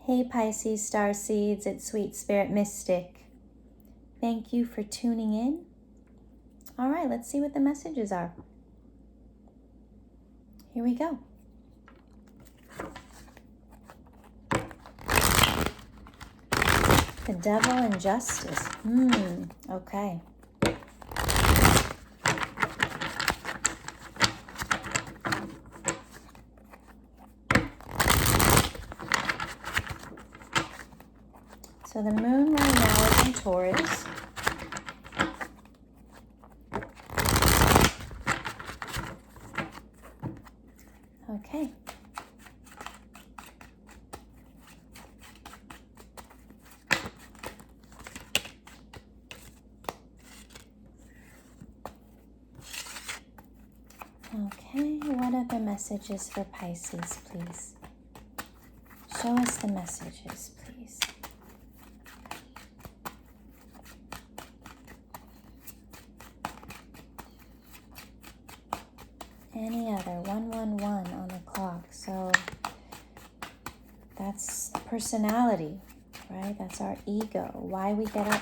Hey Pisces Starseeds, it's Sweet Spirit Mystic. Thank you for tuning in. All right, let's see what the messages are. Here we go. The Devil and Justice. Okay. So the moon right now is in Taurus. Okay. Okay, what are the messages for Pisces, please? Show us the messages, please. Any other? 111 on the clock. So that's personality, right? That's our ego. Why we get up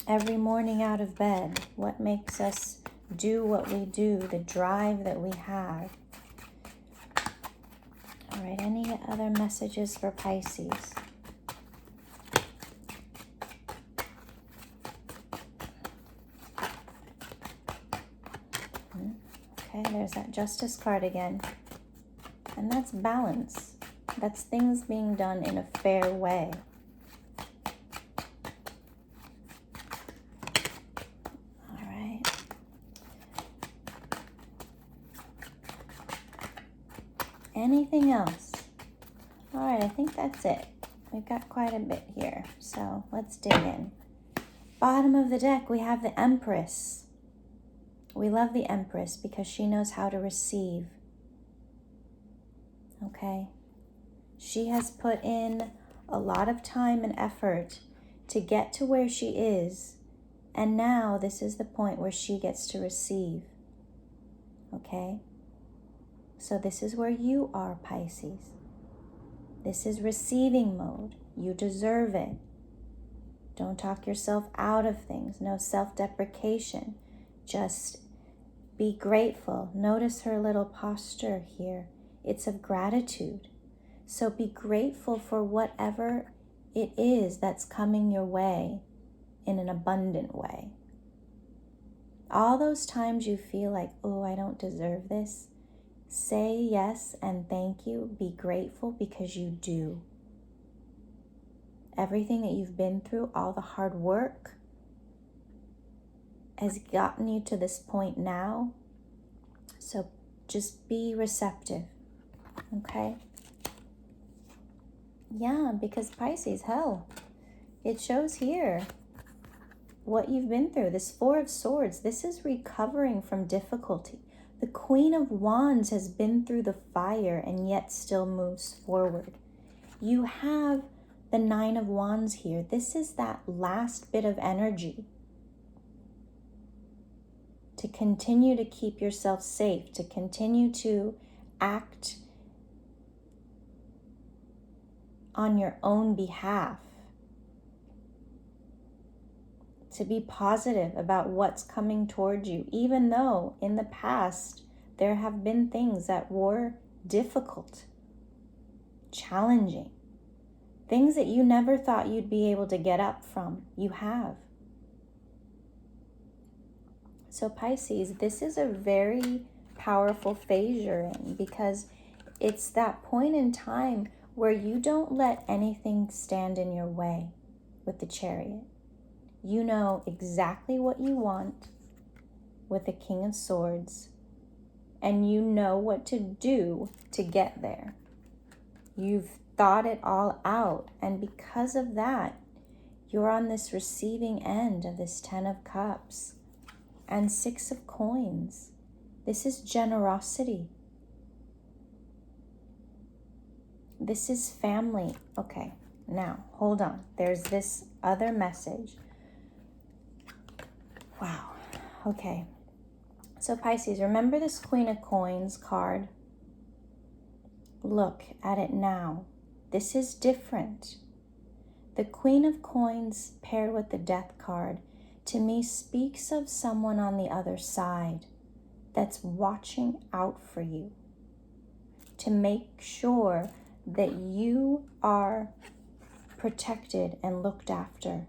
every morning out of bed. What makes us do what we do. The drive that we have. All right, any other messages for Pisces? Okay, there's that Justice card again. And that's balance. That's things being done in a fair way. All right. Anything else? All right, I think that's it. We've got quite a bit here, so let's dig in. Bottom of the deck, we have the Empress. We love the Empress because she knows how to receive. Okay? She has put in a lot of time and effort to get to where she is, and now this is the point where she gets to receive. Okay? So this is where you are, Pisces. This is receiving mode. You deserve it. Don't talk yourself out of things. No self-deprecation. Just be grateful. Notice her little posture here. It's of gratitude. So be grateful for whatever it is that's coming your way in an abundant way. All those times you feel like, oh, I don't deserve this, say yes and thank you. Be grateful because you do. Everything that you've been through, all the hard work, has gotten you to this point now. So just be receptive, okay? Yeah, because Pisces, hell, it shows here what you've been through. This Four of Swords, this is recovering from difficulty. The Queen of Wands has been through the fire and yet still moves forward. You have the Nine of Wands here. This is that last bit of energy to continue to keep yourself safe, to continue to act on your own behalf, to be positive about what's coming towards you, even though in the past there have been things that were difficult, challenging, things that you never thought you'd be able to get up from. You have. So Pisces, this is a very powerful phase you're in because it's that point in time where you don't let anything stand in your way with the Chariot. You know exactly what you want with the King of Swords, and you know what to do to get there. You've thought it all out, and because of that, you're on this receiving end of this Ten of Cups and Six of Coins. This is generosity. This is family. Okay, now hold on. There's this other message. Wow. Okay. So Pisces, remember this Queen of Coins card? Look at it now. This is different. The Queen of Coins paired with the Death card, to me, speaks of someone on the other side that's watching out for you to make sure that you are protected and looked after,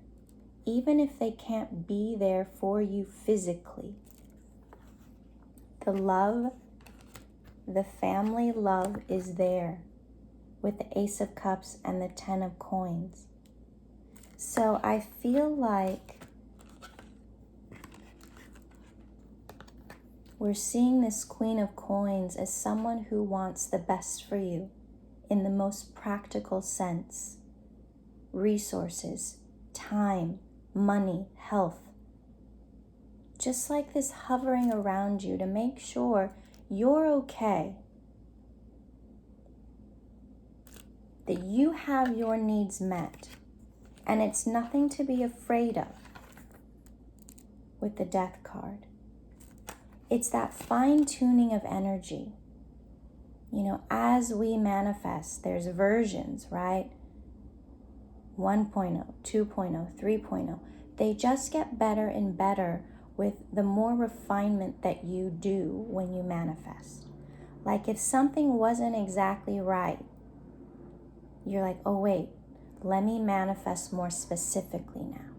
even if they can't be there for you physically. The love, the family love is there with the Ace of Cups and the 10 of Coins. So I feel like we're seeing this Queen of Coins as someone who wants the best for you in the most practical sense. Resources, time, money, health. Just like this hovering around you to make sure you're okay. That you have your needs met. And it's nothing to be afraid of with the Death card. It's that fine-tuning of energy. You know, as we manifest, there's versions, right? 1.0, 2.0, 3.0. They just get better and better with the more refinement that you do when you manifest. Like if something wasn't exactly right, you're like, oh wait, let me manifest more specifically now.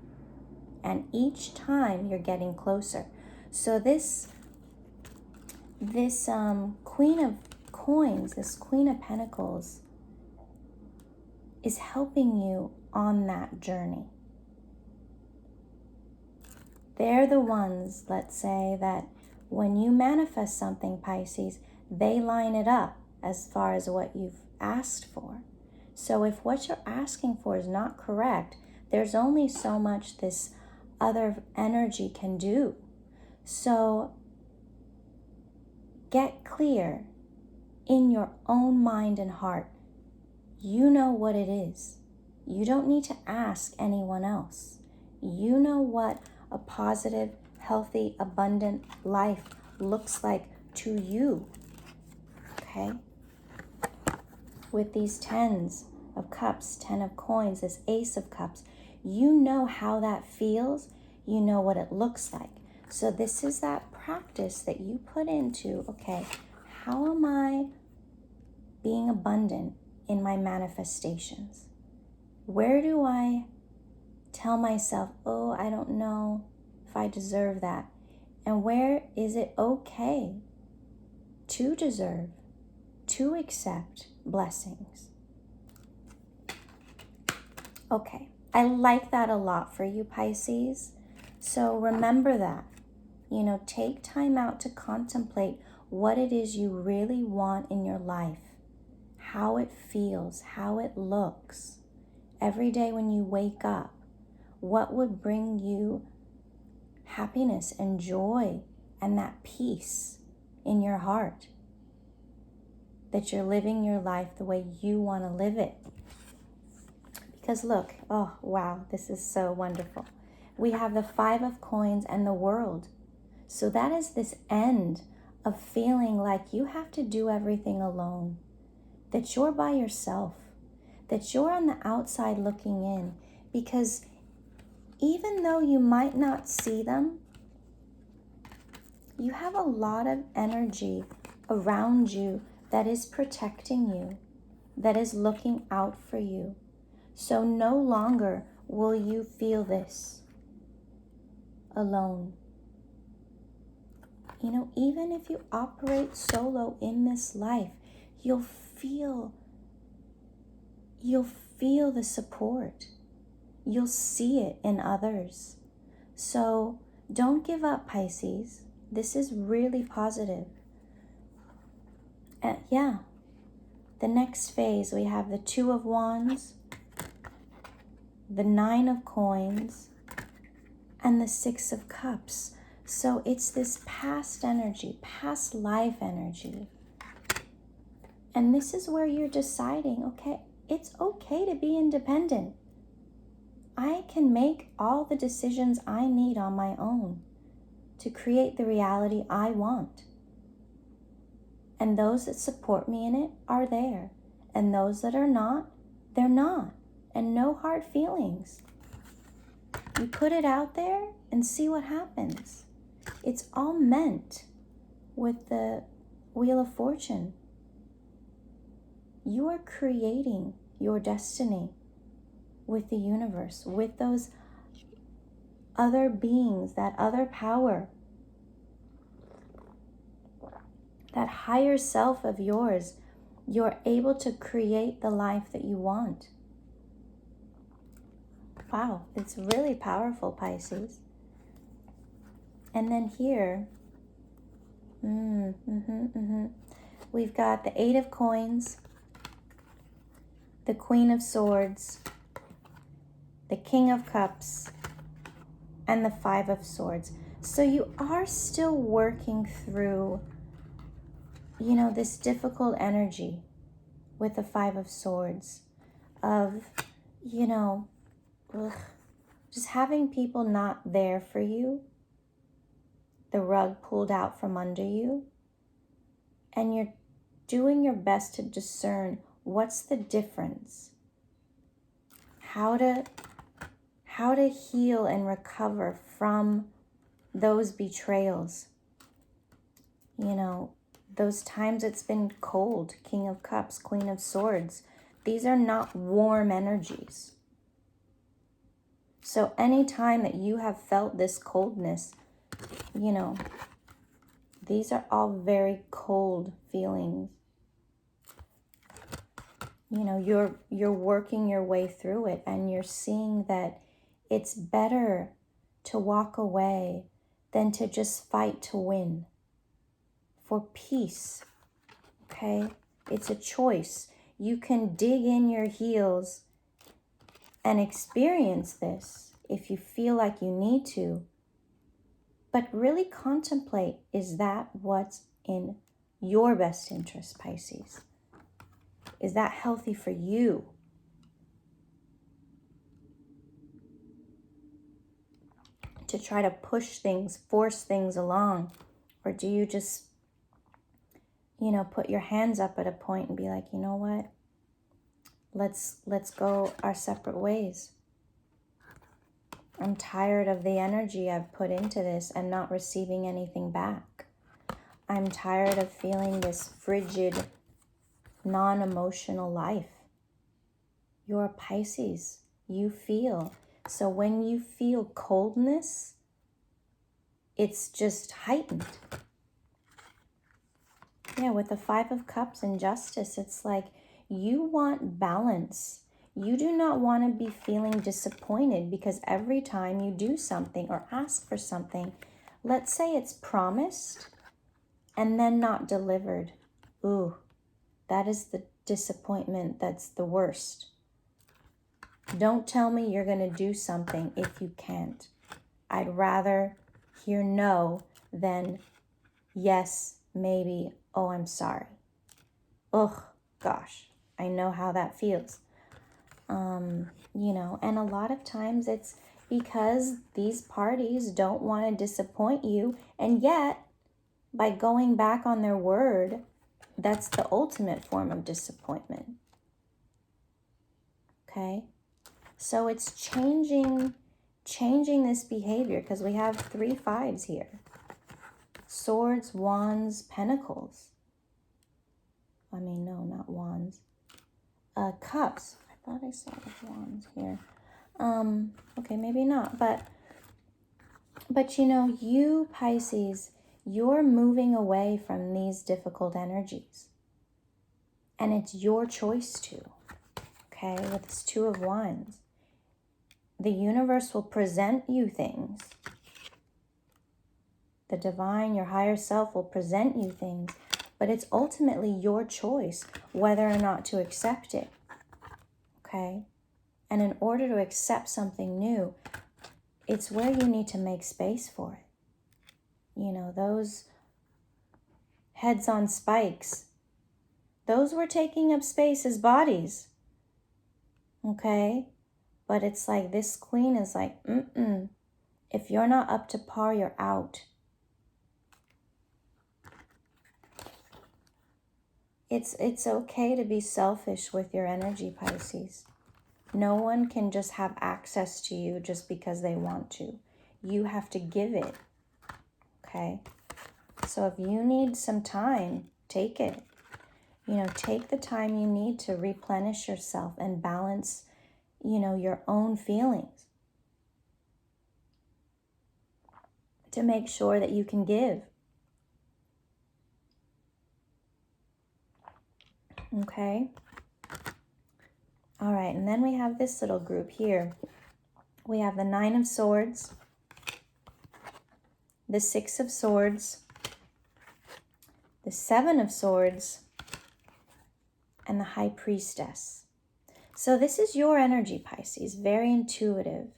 And each time you're getting closer. So this Queen of Coins, this Queen of Pentacles, is helping you on that journey. They're the ones, let's say, that when you manifest something, Pisces, they line it up as far as what you've asked for. So if what you're asking for is not correct, there's only so much this other energy can do. So get clear in your own mind and heart. You know what it is. You don't need to ask anyone else. You know what a positive, healthy, abundant life looks like to you. Okay? With these 10s of Cups, 10 of Coins, this Ace of Cups, you know how that feels. You know what it looks like. So this is that practice that you put into, okay, how am I being abundant in my manifestations? Where do I tell myself, oh, I don't know if I deserve that? And where is it okay to deserve, to accept blessings? Okay, I like that a lot for you, Pisces. So remember that. You know, take time out to contemplate what it is you really want in your life, how it feels, how it looks. Every day when you wake up, what would bring you happiness and joy and that peace in your heart? That you're living your life the way you want to live it. Because look, oh wow, this is so wonderful. We have the 5 of Coins and the World. So that is this end of feeling like you have to do everything alone. That you're by yourself. That you're on the outside looking in. Because even though you might not see them, you have a lot of energy around you that is protecting you, that is looking out for you. So no longer will you feel this alone. You know, even if you operate solo in this life, you'll feel the support. You'll see it in others. So don't give up, Pisces. This is really positive. Yeah. The next phase, we have the 2 of Wands, the 9 of Coins, and the 6 of Cups. So it's this past energy, past life energy. And this is where you're deciding, okay, it's okay to be independent. I can make all the decisions I need on my own to create the reality I want. And those that support me in it are there. And those that are not, They're not. And no hard feelings. You put it out there and see what happens. It's all meant with the Wheel of Fortune. You are creating your destiny with the universe, with those other beings, that other power, that higher self of yours. You're able to create the life that you want. Wow, it's really powerful, Pisces. And then here, we've got the Eight of Coins, the Queen of Swords, the King of Cups, and the Five of Swords. So you are still working through, this difficult energy with the Five of Swords of, just having people not there for you, the rug pulled out from under you, and you're doing your best to discern what's the difference, how to heal and recover from those betrayals. Those times it's been cold, King of Cups, Queen of Swords. These are not warm energies. So anytime that you have felt this coldness, these are all very cold feelings. You're working your way through it, and you're seeing that it's better to walk away than to just fight to win. For peace, okay? It's a choice. You can dig in your heels and experience this if you feel like you need to. But really contemplate, is that what's in your best interest, Pisces? Is that healthy for you? To try to push things, force things along? Or do you just, put your hands up at a point and be like, you know what? Let's go our separate ways. I'm tired of the energy I've put into this and not receiving anything back. I'm tired of feeling this frigid, non-emotional life. You're a Pisces. You feel. So when you feel coldness, it's just heightened. Yeah, with the Five of Cups and Justice, it's like you want balance. You do not want to be feeling disappointed because every time you do something or ask for something, let's say it's promised and then not delivered. Ooh, that is the disappointment that's the worst. Don't tell me you're going to do something if you can't. I'd rather hear no than yes, maybe, oh, I'm sorry. Ugh, gosh, I know how that feels. And a lot of times it's because these parties don't want to disappoint you, and yet by going back on their word, that's the ultimate form of disappointment. Okay? So it's changing this behavior, because we have 3 fives here. Swords, Wands, Pentacles. I mean, no, not Wands. Cups. I thought I saw the Wands here. Okay, maybe not. But you, Pisces, you're moving away from these difficult energies. And it's your choice to. Okay, with this 2 of Wands. The universe will present you things. The divine, your higher self, will present you things. But it's ultimately your choice whether or not to accept it. Okay? And in order to accept something new, it's where you need to make space for it. Those heads on spikes, those were taking up space as bodies. Okay? But it's like this queen is like, if you're not up to par, you're out. It's okay to be selfish with your energy, Pisces. No one can just have access to you just because they want to. You have to give it, okay? So if you need some time, take it. You know, take the time you need to replenish yourself and balance, you know, your own feelings, to make sure that you can give. Okay? All right, and then we have this little group here. We have the 9 of Swords, the 6 of Swords, the 7 of Swords, and the High Priestess. So this is your energy, Pisces, very intuitive,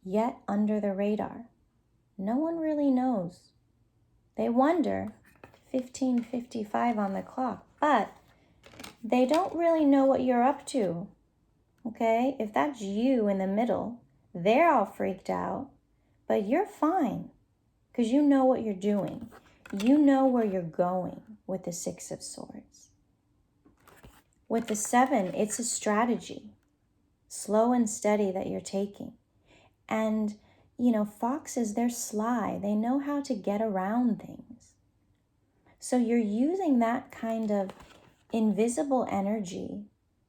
yet under the radar. No one really knows. They wonder, 15:55 on the clock, but they don't really know what you're up to, okay? If that's you in the middle, they're all freaked out, but you're fine because you know what you're doing. You know where you're going with the 6 of Swords. With the 7, it's a strategy, slow and steady, that you're taking. And, you know, foxes, they're sly. They know how to get around things. So you're using that kind of invisible energy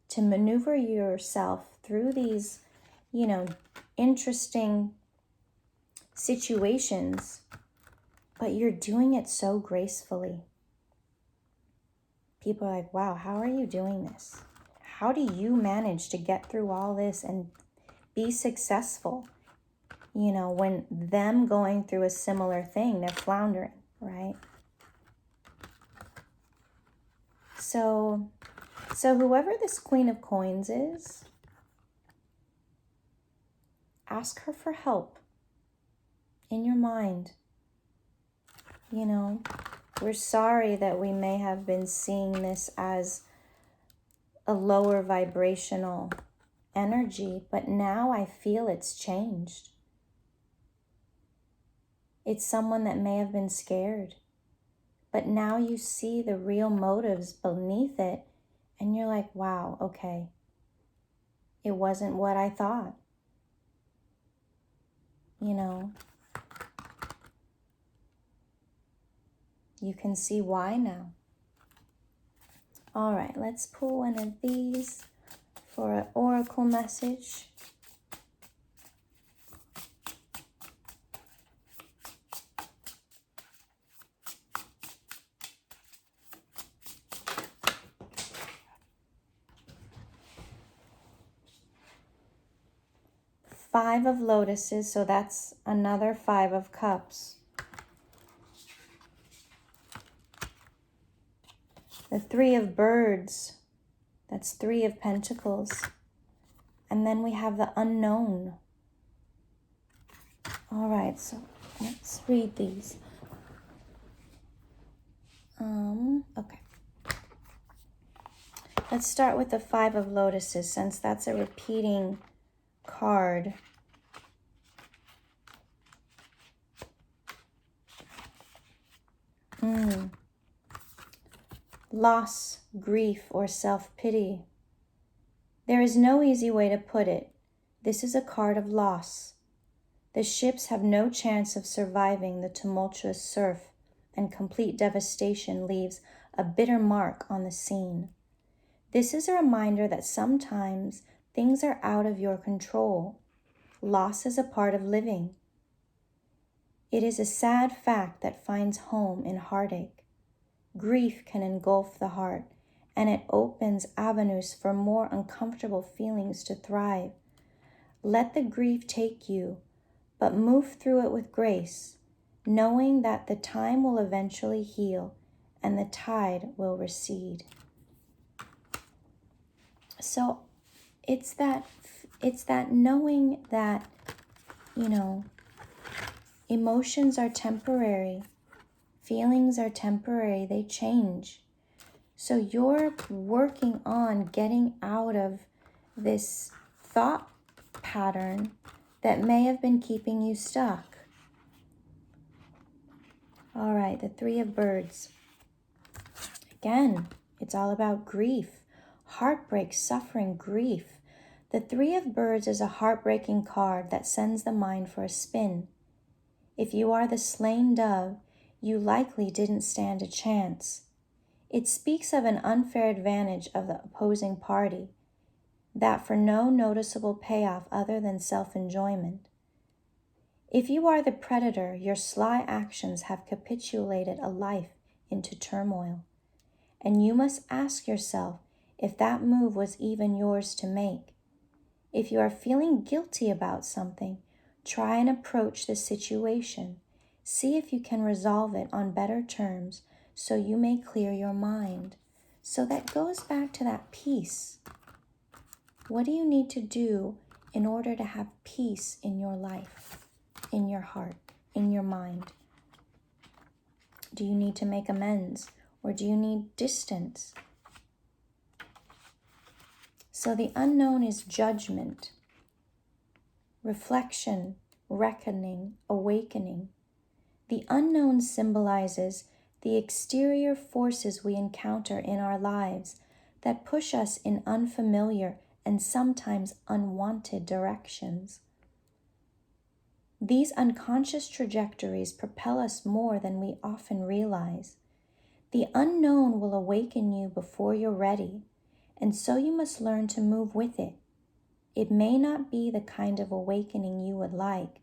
to maneuver yourself through these, you know, interesting situations, but you're doing it so gracefully. People are like, wow, how are you doing this? How do you manage to get through all this and be successful? You know, when them going through a similar thing, they're floundering, right? So whoever this Queen of Coins is, ask her for help in your mind. You know, we're sorry that we may have been seeing this as a lower vibrational energy, but now I feel it's changed. It's someone that may have been scared, but now you see the real motives beneath it, and you're like, wow, okay, it wasn't what I thought. You know, you can see why now. All right, let's pull one of these for an oracle message. Five of Lotuses, so that's another 5 of Cups. The 3 of Birds, that's 3 of Pentacles. And then we have the Unknown. All right, so let's read these. Okay. Let's start with the 5 of Lotuses, since that's a repeating card. Loss, grief, or self-pity. There is no easy way to put it. This is a card of loss. The ships have no chance of surviving the tumultuous surf, and complete devastation leaves a bitter mark on the scene. This is a reminder that sometimes things are out of your control. Loss is a part of living. It is a sad fact that finds home in heartache. Grief can engulf the heart, and it opens avenues for more uncomfortable feelings to thrive. Let the grief take you, but move through it with grace, knowing that the time will eventually heal and the tide will recede. So it's that knowing that, you know, emotions are temporary, feelings are temporary, they change. So you're working on getting out of this thought pattern that may have been keeping you stuck. All right, the 3 of Birds. Again, It's all about grief, heartbreak, suffering, grief. The Three of Birds is a heartbreaking card that sends the mind for a spin. If you are the slain dove, you likely didn't stand a chance. It speaks of an unfair advantage of the opposing party, that for no noticeable payoff other than self-enjoyment. If you are the predator, your sly actions have capitulated a life into turmoil, and you must ask yourself if that move was even yours to make. If you are feeling guilty about something, try and approach the situation. See if you can resolve it on better terms so you may clear your mind. So that goes back to that peace. What do you need to do in order to have peace in your life, in your heart, in your mind? Do you need to make amends, or do you need distance? So the unknown is judgment, reflection, reckoning, awakening. The unknown symbolizes the exterior forces we encounter in our lives that push us in unfamiliar and sometimes unwanted directions. These unconscious trajectories propel us more than we often realize. The unknown will awaken you before you're ready, and so you must learn to move with it. It may not be the kind of awakening you would like,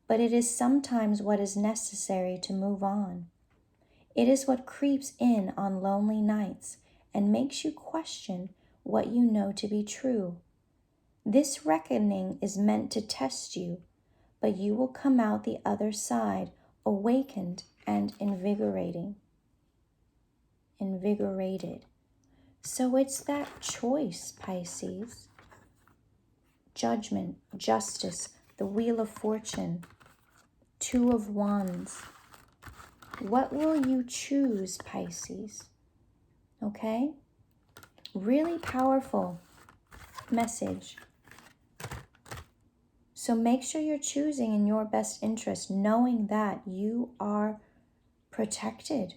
but it is sometimes what is necessary to move on. It is what creeps in on lonely nights and makes you question what you know to be true. This reckoning is meant to test you, but you will come out the other side awakened and invigorated. So it's that choice, Pisces. Judgment, justice, the Wheel of Fortune, Two of Wands. What will you choose, Pisces? Okay? Really powerful message. So make sure you're choosing in your best interest, knowing that you are protected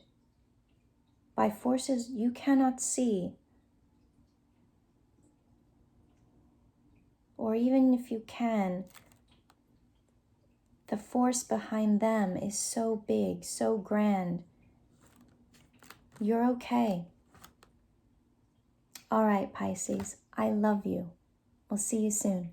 by forces you cannot see. Or even if you can, the force behind them is so big, so grand. You're okay. All right, Pisces, I love you. We'll see you soon.